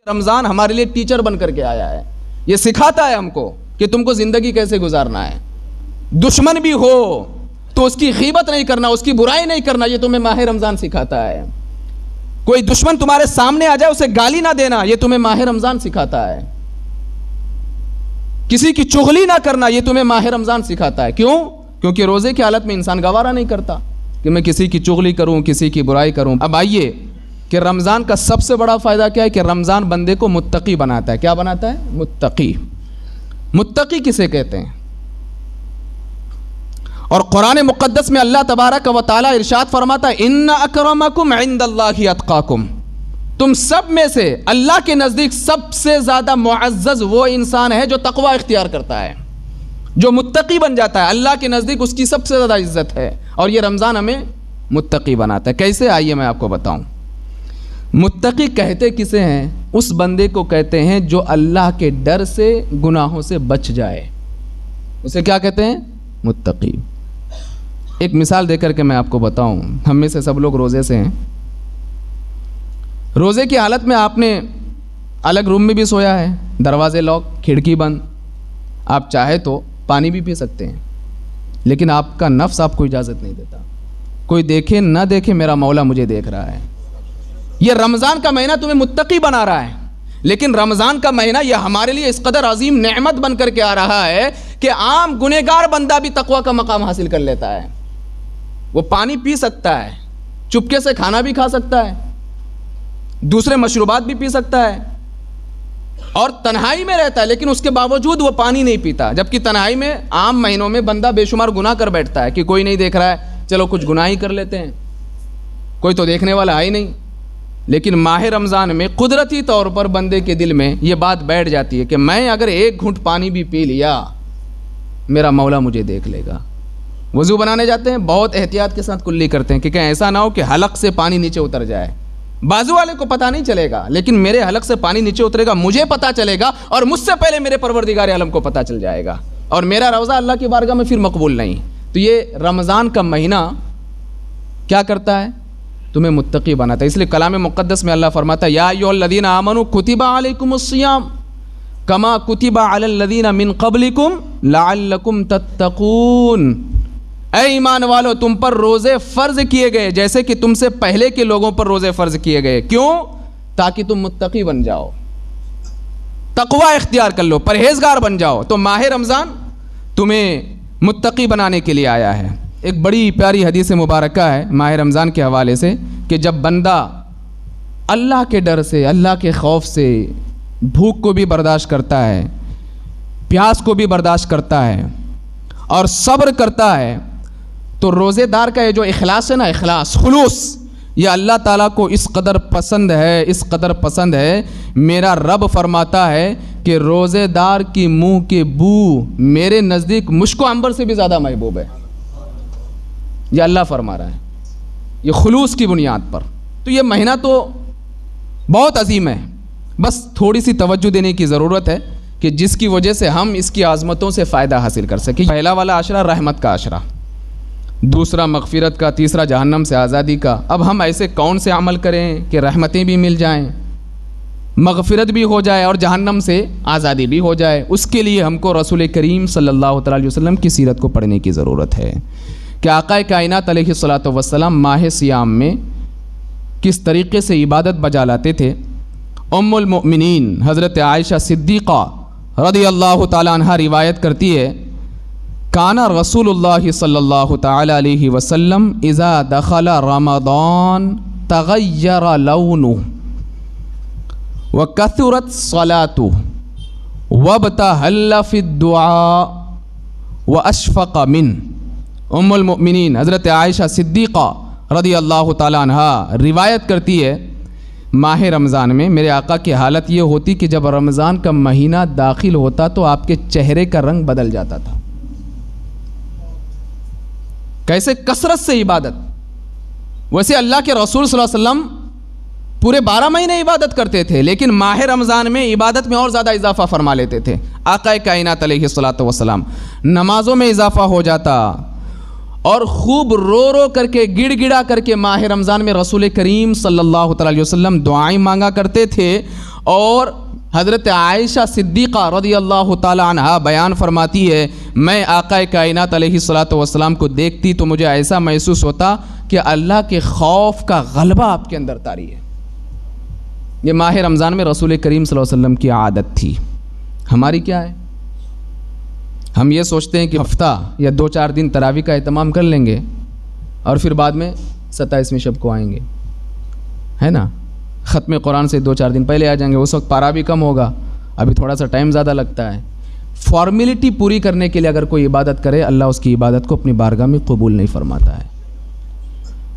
رمضان ہمارے لیے ٹیچر بن کر کے آیا ہے، یہ سکھاتا ہے ہم کو کہ تم کو زندگی کیسے گزارنا ہے۔ دشمن بھی ہو تو اس کی غیبت نہیں کرنا، اس کی برائی نہیں کرنا، یہ تمہیں ماہ رمضان سکھاتا ہے۔ کوئی دشمن تمہارے سامنے آ جائے اسے گالی نہ دینا، یہ تمہیں ماہ رمضان سکھاتا ہے۔ کسی کی چغلی نہ کرنا، یہ تمہیں ماہ رمضان سکھاتا ہے۔ کیوں؟ کیونکہ روزے کی حالت میں انسان گوارا نہیں کرتا کہ میں کسی کی چغلی کروں، کسی کی برائی کروں۔ اب آئیے کہ رمضان کا سب سے بڑا فائدہ کیا ہے کہ رمضان بندے کو متقی بناتا ہے۔ کیا بناتا ہے؟ متقی۔ متقی کسے کہتے ہیں؟ اور قرآن مقدس میں اللہ تبارک و تعالی ارشاد فرماتا ہے ان اکرمکم عند اللہ اتقاکم، تم سب میں سے اللہ کے نزدیک سب سے زیادہ معزز وہ انسان ہے جو تقوی اختیار کرتا ہے، جو متقی بن جاتا ہے، اللہ کے نزدیک اس کی سب سے زیادہ عزت ہے۔ اور یہ رمضان ہمیں متقی بناتا ہے۔ کیسے؟ آئیے میں آپ کو بتاؤں۔ متقی کہتے کسے ہیں؟ اس بندے کو کہتے ہیں جو اللہ کے ڈر سے گناہوں سے بچ جائے، اسے کیا کہتے ہیں؟ متقی۔ ایک مثال دے کر کے میں آپ کو بتاؤں، ہم میں سے سب لوگ روزے سے ہیں۔ روزے کی حالت میں آپ نے الگ روم میں بھی سویا ہے، دروازے لاک، کھڑکی بند، آپ چاہے تو پانی بھی پی سکتے ہیں، لیکن آپ کا نفس آپ کو اجازت نہیں دیتا۔ کوئی دیکھے نہ دیکھے، میرا مولا مجھے دیکھ رہا ہے۔ یہ رمضان کا مہینہ تمہیں متقی بنا رہا ہے، لیکن رمضان کا مہینہ یہ ہمارے لیے اس قدر عظیم نعمت بن کر کے آ رہا ہے کہ عام گنہگار بندہ بھی تقوی کا مقام حاصل کر لیتا ہے۔ وہ پانی پی سکتا ہے، چپکے سے کھانا بھی کھا سکتا ہے، دوسرے مشروبات بھی پی سکتا ہے، اور تنہائی میں رہتا ہے، لیکن اس کے باوجود وہ پانی نہیں پیتا۔ جبکہ تنہائی میں عام مہینوں میں بندہ بے شمار گناہ کر بیٹھتا ہے کہ کوئی نہیں دیکھ رہا ہے، چلو کچھ گناہ ہی کر لیتے ہیں، کوئی تو دیکھنے والا ہے ہی نہیں۔ لیکن ماہ رمضان میں قدرتی طور پر بندے کے دل میں یہ بات بیٹھ جاتی ہے کہ میں اگر ایک گھونٹ پانی بھی پی لیا، میرا مولا مجھے دیکھ لے گا۔ وضو بنانے جاتے ہیں، بہت احتیاط کے ساتھ کلی کرتے ہیں کہ کہیں ایسا نہ ہو کہ حلق سے پانی نیچے اتر جائے۔ بازو والے کو پتہ نہیں چلے گا، لیکن میرے حلق سے پانی نیچے اترے گا، مجھے پتہ چلے گا، اور مجھ سے پہلے میرے پروردگار عالم کو پتہ چل جائے گا، اور میرا روزہ اللہ کی بارگاہ میں پھر مقبول نہیں۔ تو یہ رمضان کا مہینہ کیا کرتا ہے؟ تمہیں متقی بناتا ہے۔ اس لیے کلام مقدس میں اللہ فرماتا ہے یا ایھا الذین آمنوا کتب علیکم الصیام کما کتب علی الذین من قبلکم لعلکم تتقون، اے ایمان والو تم پر روزے فرض کیے گئے جیسے کہ تم سے پہلے کے لوگوں پر روزے فرض کیے گئے۔ کیوں؟ تاکہ تم متقی بن جاؤ، تقوی اختیار کر لو، پرہیزگار بن جاؤ۔ تو ماہ رمضان تمہیں متقی بنانے کے لیے آیا ہے۔ ایک بڑی پیاری حدیث مبارکہ ہے ماہ رمضان کے حوالے سے کہ جب بندہ اللہ کے ڈر سے، اللہ کے خوف سے بھوک کو بھی برداشت کرتا ہے، پیاس کو بھی برداشت کرتا ہے، اور صبر کرتا ہے، تو روزے دار کا یہ جو اخلاص ہے نا، اخلاص، خلوص، یہ اللہ تعالیٰ کو اس قدر پسند ہے، اس قدر پسند ہے، میرا رب فرماتا ہے کہ روزے دار کی منہ کے بو میرے نزدیک مشک و عنبر سے بھی زیادہ محبوب ہے۔ یہ اللہ فرما رہا ہے، یہ خلوص کی بنیاد پر۔ تو یہ مہینہ تو بہت عظیم ہے، بس تھوڑی سی توجہ دینے کی ضرورت ہے کہ جس کی وجہ سے ہم اس کی عظمتوں سے فائدہ حاصل کر سکیں۔ پہلا والا عشرہ رحمت کا عشرہ، دوسرا مغفرت کا، تیسرا جہنم سے آزادی کا۔ اب ہم ایسے کون سے عمل کریں کہ رحمتیں بھی مل جائیں، مغفرت بھی ہو جائے اور جہنم سے آزادی بھی ہو جائے؟ اس کے لیے ہم کو رسول کریم صلی اللہ علیہ وسلم کی سیرت کو پڑھنے کی ضرورت ہے کہ آقا کائنات علیہ الصلوۃ والسلام ماہ سیام میں کس طریقے سے عبادت بجا لاتے تھے۔ ام المؤمنین حضرت عائشہ صدیقہ رضی اللہ تعالی عنہ روایت کرتی ہے کان رسول اللہ صلی اللہ تعالی علیہ وسلم اذا دخل رمضان تغیر لونہ وکثرت صلاته وابتہل فی الدعاء واشفق منہ۔ ام المؤمنین حضرت عائشہ صدیقہ رضی اللہ تعالی عنہ روایت کرتی ہے ماہ رمضان میں میرے آقا کی حالت یہ ہوتی کہ جب رمضان کا مہینہ داخل ہوتا تو آپ کے چہرے کا رنگ بدل جاتا تھا۔ کیسے؟ کثرت سے عبادت۔ ویسے اللہ کے رسول صلی اللہ علیہ وسلم پورے 12 مہینے عبادت کرتے تھے، لیکن ماہ رمضان میں عبادت میں اور زیادہ اضافہ فرما لیتے تھے۔ آقا کائنات علیہ الصلوۃ والسلام نمازوں میں اضافہ ہو جاتا، اور خوب رو رو کر کے گڑ گڑا کر کے ماہ رمضان میں رسول کریم صلی اللہ تعالی علیہ وسلم دعائیں مانگا کرتے تھے. اور حضرت عائشہ صدیقہ رضی اللہ تعالی عنہا بیان فرماتی ہے میں آقا کائنات علیہ الصلوۃ والسلام کو دیکھتی تو مجھے ایسا محسوس ہوتا کہ اللہ کے خوف کا غلبہ آپ کے اندر طاری ہے. یہ ماہ رمضان میں رسول کریم صلی اللہ علیہ وسلم کی عادت تھی. ہماری کیا ہے؟ ہم یہ سوچتے ہیں کہ ہفتہ یا 2-4 دن تراویح کا اہتمام کر لیں گے اور پھر بعد میں 27ویں شب کو آئیں گے، ہے نا. ختم قرآن سے 2-4 دن پہلے آ جائیں گے، اس وقت پارا بھی کم ہوگا، ابھی تھوڑا سا ٹائم زیادہ لگتا ہے. فارمیلٹی پوری کرنے کے لیے اگر کوئی عبادت کرے اللہ اس کی عبادت کو اپنی بارگاہ میں قبول نہیں فرماتا ہے.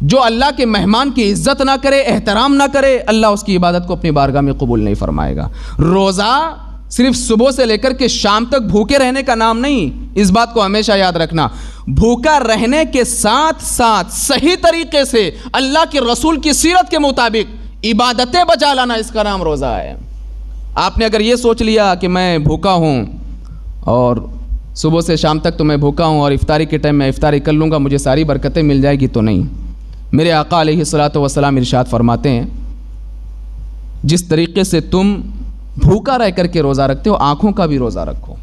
جو اللہ کے مہمان کی عزت نہ کرے، احترام نہ کرے، اللہ اس کی عبادت کو اپنی بارگاہ میں قبول نہیں فرمائے گا. روزہ صرف صبح سے لے کر کے شام تک بھوکے رہنے کا نام نہیں، اس بات کو ہمیشہ یاد رکھنا. بھوکا رہنے کے ساتھ ساتھ صحیح طریقے سے اللہ کے رسول کی سیرت کے مطابق عبادتیں بجا لانا، اس کا نام روزہ ہے. آپ نے اگر یہ سوچ لیا کہ میں بھوکا ہوں اور صبح سے شام تک تو میں بھوکا ہوں اور افطاری کے ٹائم میں افطاری کر لوں گا مجھے ساری برکتیں مل جائے گی، تو نہیں. میرے آقا علیہ الصلوۃ والسلام ارشاد فرماتے ہیں جس طریقے سے تم بھوکا رہ کر کے روزہ رکھتے ہو آنکھوں کا بھی روزہ رکھو،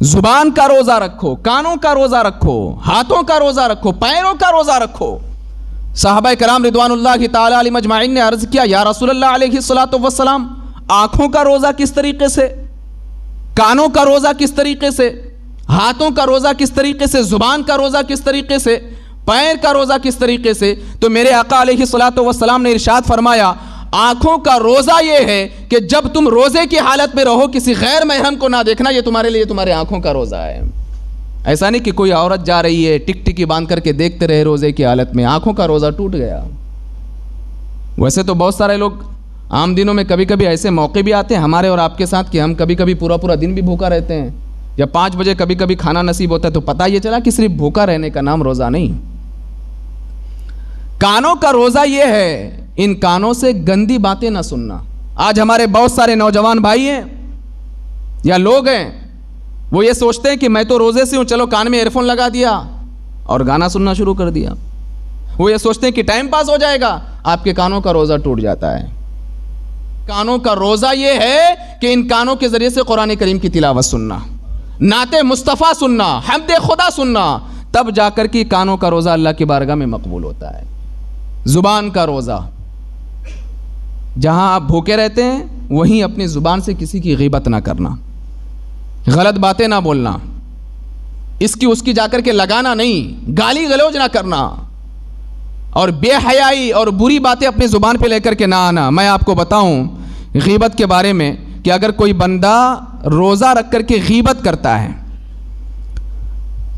زبان کا روزہ رکھو، کانوں کا روزہ رکھو، ہاتھوں کا روزہ رکھو، پیروں کا روزہ رکھو. صحابہ کرام رضوان اللہ تعالی علیہم اجمعین نے عرض کیا یا رسول اللہ علیہ الصلوۃ والسلام آنکھوں کا روزہ کس طریقے سے، کانوں کا روزہ کس طریقے سے، ہاتھوں کا روزہ کس طریقے سے، زبان کا روزہ کس طریقے سے، پیر کا روزہ کس طریقے سے؟ تو میرے آقا علیہ الصلوۃ والسلام نے ارشاد فرمایا آنکھوں کا روزہ یہ ہے کہ جب تم روزے کی حالت میں رہو کسی غیر محرم کو نہ دیکھنا، یہ تمہارے لیے تمہارے آنکھوں کا روزہ ہے. ایسا نہیں کہ کوئی عورت جا رہی ہے ٹک ٹکی باندھ کر کے دیکھتے رہے روزے کی حالت میں، آنکھوں کا روزہ ٹوٹ گیا. ویسے تو بہت سارے لوگ عام دنوں میں کبھی کبھی ایسے موقع بھی آتے ہیں ہمارے اور آپ کے ساتھ کہ ہم کبھی کبھی پورا دن بھی بھوکا رہتے ہیں، یا 5 بجے کبھی کبھی کھانا نصیب ہوتا ہے، تو پتہ یہ چلا کہ صرف بھوکا رہنے کا نام روزہ نہیں. کانوں کا روزہ یہ ہے ان کانوں سے گندی باتیں نہ سننا. آج ہمارے بہت سارے نوجوان بھائی ہیں یا لوگ ہیں وہ یہ سوچتے ہیں کہ میں تو روزے سے ہوں، چلو کان میں ایئر فون لگا دیا اور گانا سننا شروع کر دیا. وہ یہ سوچتے ہیں کہ ٹائم پاس ہو جائے گا، آپ کے کانوں کا روزہ ٹوٹ جاتا ہے. کانوں کا روزہ یہ ہے کہ ان کانوں کے ذریعے سے قرآن کریم کی تلاوت سننا، نعت مصطفیٰ سننا، حمد خدا سننا، تب جا کر کے کانوں کا روزہ اللہ کی بارگاہ میں مقبول ہوتا ہے. زبان کا روزہ، جہاں آپ بھوکے رہتے ہیں وہیں اپنی زبان سے کسی کی غیبت نہ کرنا، غلط باتیں نہ بولنا، اس کی جا کر کے لگانا نہیں، گالی گلوچ نہ کرنا، اور بے حیائی اور بری باتیں اپنی زبان پہ لے کر کے نہ آنا. میں آپ کو بتاؤں غیبت کے بارے میں کہ اگر کوئی بندہ روزہ رکھ کر کے غیبت کرتا ہے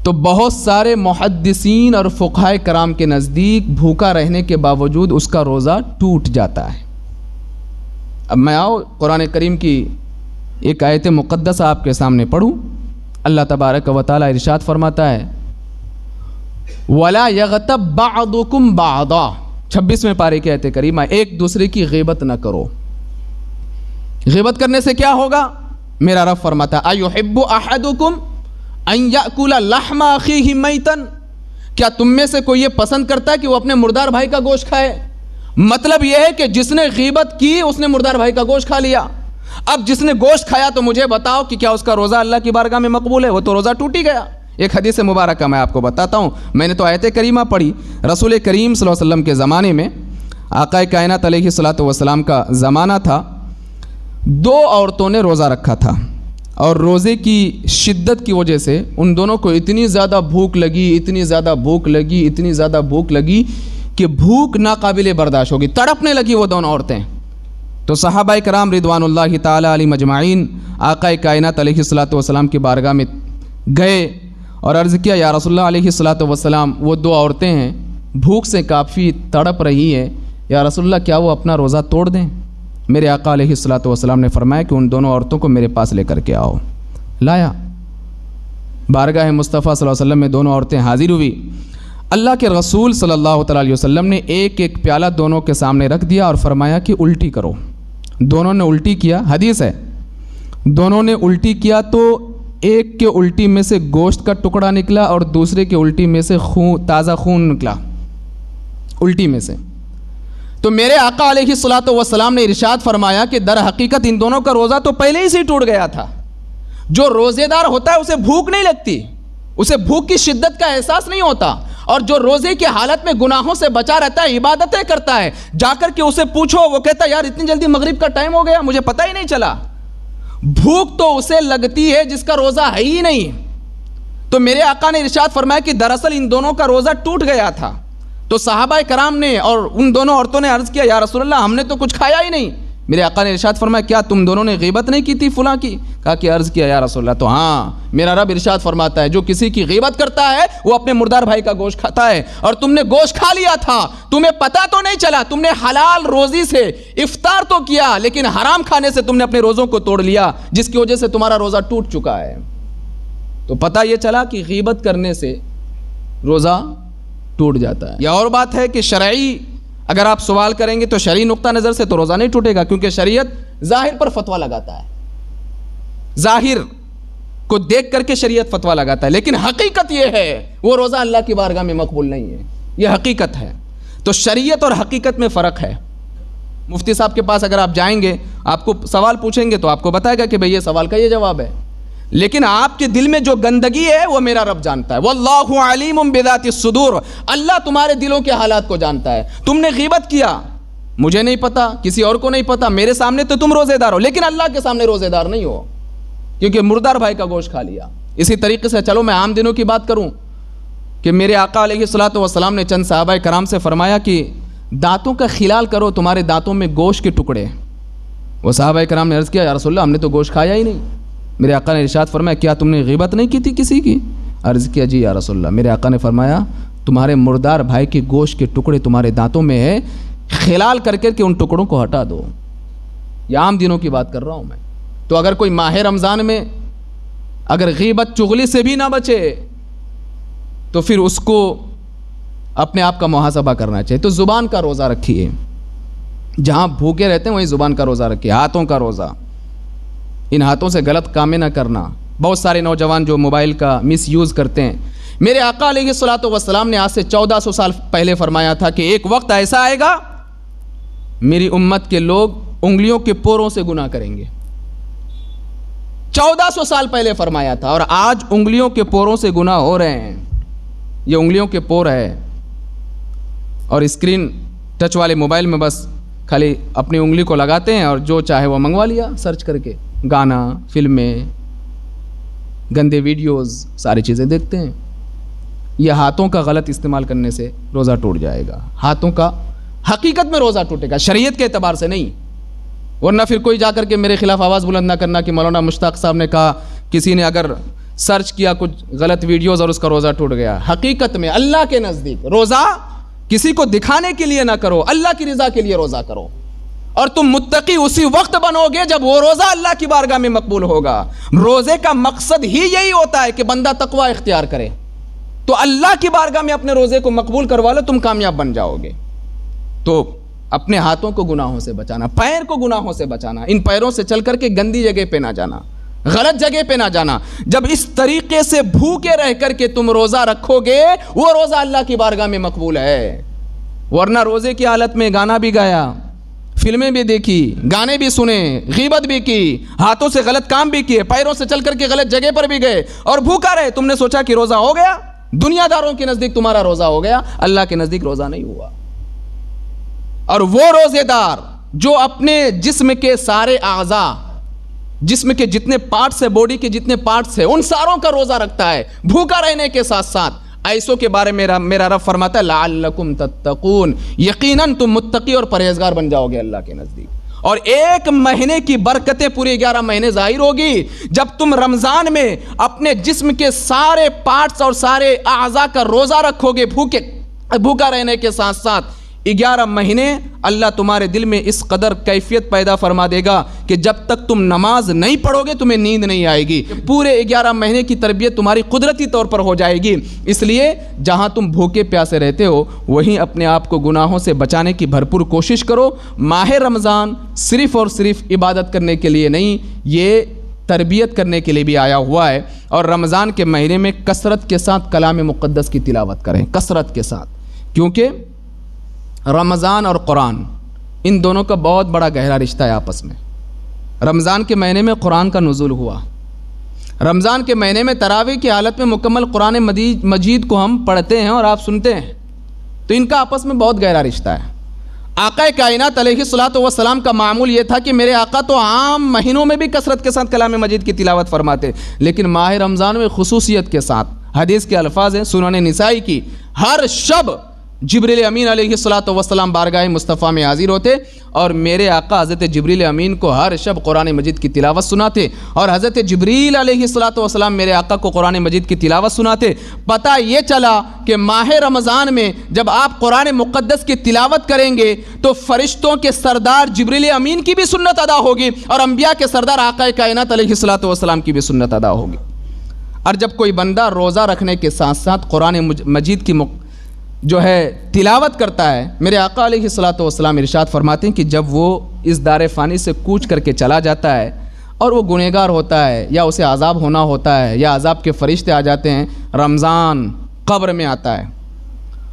تو بہت سارے محدثین اور فقہائے کرام کے نزدیک بھوکا رہنے کے باوجود اس کا روزہ ٹوٹ جاتا ہے. اب میں قرآن کریم کی ایک آیت مقدسہ آپ کے سامنے پڑھوں. اللہ تبارک و تعالی ارشاد فرماتا ہے وَلَا يَغْتَبْ بَعْضُكُمْ بَعْضًا، 26ویں پارے کی آیت کریمہ، ایک دوسرے کی غیبت نہ کرو. غیبت کرنے سے کیا ہوگا؟ میرا رب فرماتا ہے أَيُحِبُّ أَحَدُكُمْ أَن يَأْكُلَ لَحْمَ أَخِيهِ مَيْتًا، کیا تم میں سے کوئی یہ پسند کرتا ہے کہ وہ اپنے مردار بھائی کا گوشت کھائے؟ مطلب یہ ہے کہ جس نے غیبت کی اس نے مردار بھائی کا گوشت کھا لیا. اب جس نے گوشت کھایا تو مجھے بتاؤ کہ کیا اس کا روزہ اللہ کی بارگاہ میں مقبول ہے؟ وہ تو روزہ ٹوٹ ہی گیا. ایک حدیث مبارکہ میں آپ کو بتاتا ہوں، میں نے تو آیت کریمہ پڑھی. رسول کریم صلی اللہ علیہ وسلم کے زمانے میں، آقا کائنات علیہ الصلوۃ والسلام کا زمانہ تھا، 2 عورتوں نے روزہ رکھا تھا اور روزے کی شدت کی وجہ سے ان دونوں کو اتنی زیادہ بھوک لگی کہ بھوک ناقابل برداشت ہوگی، تڑپنے لگی وہ دونوں عورتیں. تو صحابہ کرام رضوان اللہ تعالی علیہم اجمعین آقا کائنات علیہ الصلوۃ والسلام کی بارگاہ میں گئے اور عرض کیا یا رسول اللہ علیہ الصلوۃ والسلام وہ 2 عورتیں ہیں بھوک سے کافی تڑپ رہی ہیں، یا رسول اللہ کیا وہ اپنا روزہ توڑ دیں؟ میرے آقا علیہ الصلوۃ والسلام نے فرمایا کہ ان دونوں عورتوں کو میرے پاس لے کر کے آؤ. لایا، بارگاہ مصطفیٰ صلی اللہ علیہ وسلم میں دونوں عورتیں حاضر ہوئی. اللہ کے رسول صلی اللہ تعالی علیہ وسلم نے ایک پیالہ دونوں کے سامنے رکھ دیا اور فرمایا کہ الٹی کرو. دونوں نے الٹی کیا، حدیث ہے، دونوں نے الٹی کیا تو ایک کے الٹی میں سے گوشت کا ٹکڑا نکلا اور دوسرے کے الٹی میں سے تازہ خون نکلا، الٹی میں سے. تو میرے آقا علیہ الصلوۃ والسلام نے ارشاد فرمایا کہ در حقیقت ان دونوں کا روزہ تو پہلے ہی سے ٹوٹ گیا تھا. جو روزے دار ہوتا ہے اسے بھوک نہیں لگتی، اسے بھوک کی شدت کا احساس نہیں ہوتا، اور جو روزے کی حالت میں گناہوں سے بچا رہتا ہے، عبادتیں کرتا ہے، جا کر کے اسے پوچھو، وہ کہتا ہے یار اتنی جلدی مغرب کا ٹائم ہو گیا، مجھے پتہ ہی نہیں چلا. بھوک تو اسے لگتی ہے جس کا روزہ ہے ہی نہیں. تو میرے آقا نے ارشاد فرمایا کہ دراصل ان دونوں کا روزہ ٹوٹ گیا تھا. تو صحابہ کرام نے اور ان دونوں عورتوں نے عرض کیا یا رسول اللہ ہم نے تو کچھ کھایا ہی نہیں. میرے آقا نے ارشاد فرمایا کیا تم دونوں نے غیبت نہیں کی تھی فلاں کی؟ کہا کہ عرض کیا یا رسول اللہ. تو ہاں، میرا رب ارشاد فرماتا ہے جو کسی کی غیبت کرتا ہے وہ اپنے مردار بھائی کا گوشت کھاتا ہے، اور تم نے گوشت کھا لیا تھا، تمہیں پتہ تو نہیں چلا، تم نے حلال روزی سے افطار تو کیا لیکن حرام کھانے سے تم نے اپنے روزوں کو توڑ لیا، جس کی وجہ سے تمہارا روزہ ٹوٹ چکا ہے. تو پتہ یہ چلا کہ غیبت کرنے سے روزہ ٹوٹ جاتا ہے. یہ اور بات ہے کہ شرعی اگر آپ سوال کریں گے تو شرعی نقطہ نظر سے تو روزہ نہیں ٹوٹے گا، کیونکہ شریعت ظاہر پر فتویٰ لگاتا ہے، ظاہر کو دیکھ کر کے شریعت فتویٰ لگاتا ہے، لیکن حقیقت یہ ہے وہ روزہ اللہ کی بارگاہ میں مقبول نہیں ہے. یہ حقیقت ہے. تو شریعت اور حقیقت میں فرق ہے. مفتی صاحب کے پاس اگر آپ جائیں گے، آپ کو سوال پوچھیں گے تو آپ کو بتائے گا کہ بھئی یہ سوال کا یہ جواب ہے، لیکن آپ کے دل میں جو گندگی ہے وہ میرا رب جانتا ہے. واللہ علیم بذات الصدور، اللہ تمہارے دلوں کے حالات کو جانتا ہے. تم نے غیبت کیا، مجھے نہیں پتا، کسی اور کو نہیں پتا، میرے سامنے تو تم روزے دار ہو لیکن اللہ کے سامنے روزے دار نہیں ہو، کیونکہ مردار بھائی کا گوشت کھا لیا. اسی طریقے سے چلو میں عام دنوں کی بات کروں کہ میرے آقا علیہ الصلوۃ والسلام نے چند صحابہ کرام سے فرمایا کہ دانتوں کا خلال کرو، تمہارے دانتوں میں گوشت کے ٹکڑے. وہ صحابہ کرام نے عرض کیا یا رسول اللہ ہم نے تو گوشت کھایا ہی نہیں. میرے آقا نے ارشاد فرمایا کیا تم نے غیبت نہیں کی تھی کسی کی؟ عرض کیا جی یا رسول اللہ. میرے آقا نے فرمایا تمہارے مردار بھائی کے گوشت کے ٹکڑے تمہارے دانتوں میں ہے، خلال کر کے ان ٹکڑوں کو ہٹا دو. یہ عام دنوں کی بات کر رہا ہوں میں. تو اگر کوئی ماہ رمضان میں اگر غیبت چغلی سے بھی نہ بچے تو پھر اس کو اپنے آپ کا محاسبہ کرنا چاہیے. تو زبان کا روزہ رکھیے، جہاں بھوکے رہتے ہیں وہیں زبان کا روزہ رکھیے. ہاتھوں کا روزہ، ان ہاتھوں سے غلط کامیں نہ کرنا. بہت سارے نوجوان جو موبائل کا مس یوز کرتے ہیں، میرے آقا علیہ الصلوۃ والسلام نے آج سے 1400 سال پہلے فرمایا تھا کہ ایک وقت ایسا آئے گا میری امت کے لوگ انگلیوں کے پوروں سے گناہ کریں گے. 1400 سال پہلے فرمایا تھا، اور آج انگلیوں کے پوروں سے گناہ ہو رہے ہیں. یہ انگلیوں کے پور ہے، اور اسکرین ٹچ والے موبائل میں بس خالی اپنی انگلی کو لگاتے ہیں اور جو چاہے وہ منگوا لیا سرچ کر کے، گانا، فلمیں، گندے ویڈیوز، ساری چیزیں دیکھتے ہیں. یہ ہاتھوں کا غلط استعمال کرنے سے روزہ ٹوٹ جائے گا. ہاتھوں کا حقیقت میں روزہ ٹوٹے گا، شریعت کے اعتبار سے نہیں. ورنہ پھر کوئی جا کر کے میرے خلاف آواز بلند نہ کرنا کہ مولانا مشتاق صاحب نے کہا کسی نے اگر سرچ کیا کچھ غلط ویڈیوز اور اس کا روزہ ٹوٹ گیا. حقیقت میں اللہ کے نزدیک روزہ کسی کو دکھانے کے لیے نہ کرو، اللہ کی رضا کے لیے روزہ کرو. اور تم متقی اسی وقت بنو گے جب وہ روزہ اللہ کی بارگاہ میں مقبول ہوگا. روزے کا مقصد ہی یہی ہوتا ہے کہ بندہ تقوی اختیار کرے. تو اللہ کی بارگاہ میں اپنے روزے کو مقبول کروا لو، تم کامیاب بن جاؤ گے. تو اپنے ہاتھوں کو گناہوں سے بچانا، پیر کو گناہوں سے بچانا، ان پیروں سے چل کر کے گندی جگہ پہ نہ جانا، غلط جگہ پہ نہ جانا. جب اس طریقے سے بھوکے رہ کر کے تم روزہ رکھو گے وہ روزہ اللہ کی بارگاہ میں مقبول ہے. ورنہ روزے کی حالت میں گانا بھی گایا، فلمیں بھی دیکھی، گانے بھی سنے، غیبت بھی کی، ہاتھوں سے غلط کام بھی کیے، پیروں سے چل کر کے غلط جگہ پر بھی گئے اور بھوکا رہے. تم نے سوچا کہ روزہ ہو گیا، دنیا داروں کے نزدیک تمہارا روزہ ہو گیا، اللہ کے نزدیک روزہ نہیں ہوا. اور وہ روزے دار جو اپنے جسم کے سارے اعضاء، جسم کے جتنے پارٹس ہیں، باڈی کے جتنے پارٹس ہیں، ان ساروں کا روزہ رکھتا ہے بھوکا رہنے کے ساتھ ساتھ، ایسوں کے بارے میں میرا رب فرماتا ہے لعلکم تتقون، یقیناً تم متقی اور پرہیزگار بن جاؤ گے اللہ کے نزدیک. اور ایک مہینے کی برکتیں پورے 11 مہینے ظاہر ہوگی جب تم رمضان میں اپنے جسم کے سارے پارٹس اور سارے اعضاء کا روزہ رکھو گے بھوکا رہنے کے ساتھ ساتھ. 11 مہینے اللہ تمہارے دل میں اس قدر کیفیت پیدا فرما دے گا کہ جب تک تم نماز نہیں پڑھو گے تمہیں نیند نہیں آئے گی. پورے 11 مہینے کی تربیت تمہاری قدرتی طور پر ہو جائے گی. اس لیے جہاں تم بھوکے پیاسے رہتے ہو وہیں اپنے آپ کو گناہوں سے بچانے کی بھرپور کوشش کرو. ماہ رمضان صرف اور صرف عبادت کرنے کے لیے نہیں، یہ تربیت کرنے کے لیے بھی آیا ہوا ہے. اور رمضان کے مہینے میں کثرت کے ساتھ کلام مقدس کی تلاوت کریں، کثرت کے ساتھ، کیونکہ رمضان اور قرآن ان دونوں کا بہت بڑا گہرا رشتہ ہے آپس میں. رمضان کے مہینے میں قرآن کا نزول ہوا، رمضان کے مہینے میں تراویح کی حالت میں مکمل قرآن مجید کو ہم پڑھتے ہیں اور آپ سنتے ہیں، تو ان کا آپس میں بہت گہرا رشتہ ہے. آقا کائنات علیہ الصلوۃ والسلام کا معمول یہ تھا کہ میرے آقا تو عام مہینوں میں بھی کثرت کے ساتھ کلام مجید کی تلاوت فرماتے، لیکن ماہ رمضان میں خصوصیت کے ساتھ. حدیث کے الفاظ ہیں سنن نسائی کی، ہر شب جبریل امین علیہ الصلوۃ والسلام بارگاہ مصطفیٰ میں حاضر ہوتے اور میرے آقا حضرت جبریل امین کو ہر شب قرآن مجید کی تلاوت سناتے، اور حضرت جبریل علیہ الصلوۃ والسلام میرے آقا کو قرآن مجید کی تلاوت سناتے. پتہ یہ چلا کہ ماہ رمضان میں جب آپ قرآن مقدس کی تلاوت کریں گے تو فرشتوں کے سردار جبریل امین کی بھی سنت ادا ہوگی اور انبیاء کے سردار آقا کائنات علیہ الصلوۃ والسلام کی بھی سنت ادا ہوگی. اور جب کوئی بندہ روزہ رکھنے کے ساتھ ساتھ قرآن مجید کی جو ہے تلاوت کرتا ہے، میرے آقا علیہ الصلوۃ والسلام ارشاد فرماتے ہیں کہ جب وہ اس دار فانی سے کوچ کر کے چلا جاتا ہے اور وہ گنہگار ہوتا ہے یا اسے عذاب ہونا ہوتا ہے یا عذاب کے فرشتے آ جاتے ہیں، رمضان قبر میں آتا ہے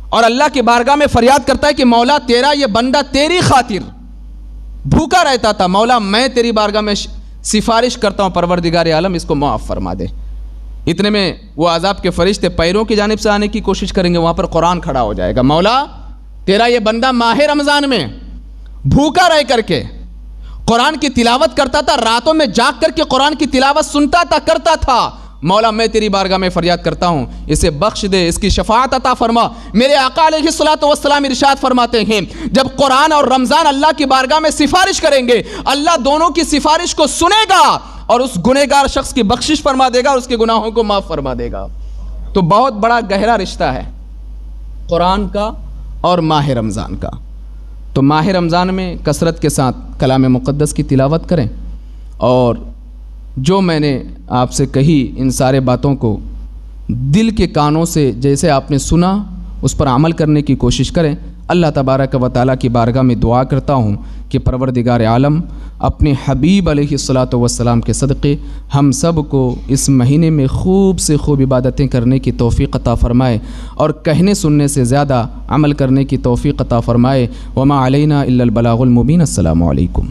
اور اللہ کی بارگاہ میں فریاد کرتا ہے کہ مولا تیرا یہ بندہ تیری خاطر بھوکا رہتا تھا، مولا میں تیری بارگاہ میں سفارش کرتا ہوں پروردگار عالم اس کو معاف فرما دے. اتنے میں وہ عذاب کے فرشتے پیروں کی جانب سے آنے کی کوشش کریں گے، وہاں پر قرآن کھڑا ہو جائے گا، مولا تیرا یہ بندہ ماہ رمضان میں بھوکا رہ کر کے قرآن کی تلاوت کرتا تھا، راتوں میں جاگ کر کے قرآن کی تلاوت سنتا تھا، کرتا تھا، مولا میں تیری بارگاہ میں فریاد کرتا ہوں اسے بخش دے، اس کی شفاعت عطا فرما. میرے آقا علیہ الصلوۃ والسلام ارشاد فرماتے ہیں جب قرآن اور رمضان اللہ کی بارگاہ میں سفارش کریں گے، اللہ دونوں کی سفارش کو سنے گا اور اس گنہگار شخص کی بخشش فرما دے گا اور اس کے گناہوں کو معاف فرما دے گا. تو بہت بڑا گہرا رشتہ ہے قرآن کا اور ماہ رمضان کا. تو ماہ رمضان میں کثرت کے ساتھ کلام مقدس کی تلاوت کریں اور جو میں نے آپ سے کہی ان سارے باتوں کو دل کے کانوں سے جیسے آپ نے سنا اس پر عمل کرنے کی کوشش کریں. اللہ تبارک و تعالیٰ کی بارگاہ میں دعا کرتا ہوں کہ پروردگار عالم اپنے حبیب علیہ الصلوۃ والسلام کے صدقے ہم سب کو اس مہینے میں خوب سے خوب عبادتیں کرنے کی توفیق عطا فرمائے اور کہنے سننے سے زیادہ عمل کرنے کی توفیق عطا فرمائے. وما علینا الا البلاغ المبین. السلام علیکم.